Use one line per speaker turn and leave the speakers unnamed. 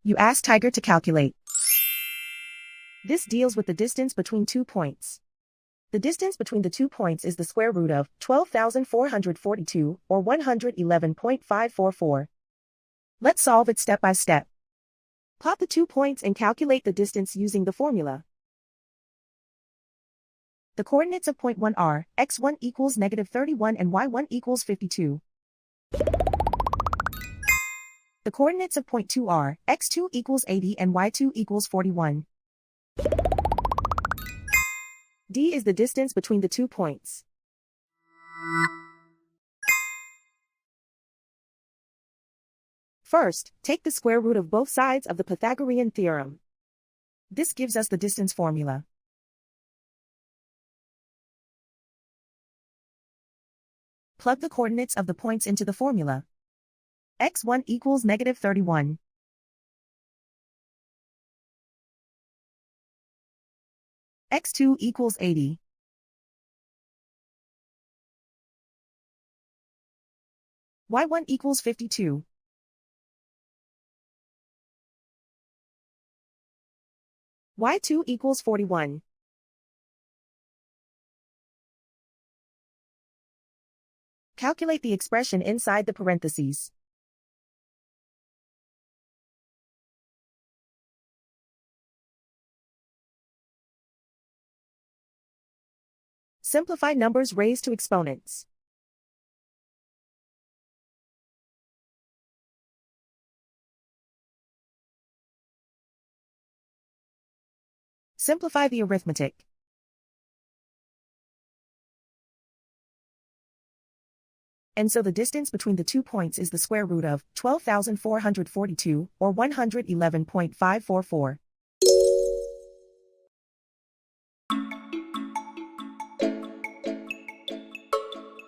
You ask Tiger to calculate. This deals with the distance between 2 points. The distance between the 2 points is the square root of 12,442, or 111.544. Let's solve it step by step. Plot the 2 points and calculate the distance using the formula. The coordinates of point 1 are x1 equals -31 and y1 equals 52. The coordinates of point 2 are x2 equals 80 and y2 equals 41. D is the distance between the 2 points. First, take the square root of both sides of the Pythagorean theorem. This gives us the distance formula. Plug the coordinates of the points into the formula. x1 equals -31. x2 equals 80. y1 equals 52. y2 equals 41. Calculate the expression inside the parentheses. Simplify numbers raised to exponents. Simplify the arithmetic. And so the distance between the 2 points is the square root of 12,442, or 111.544.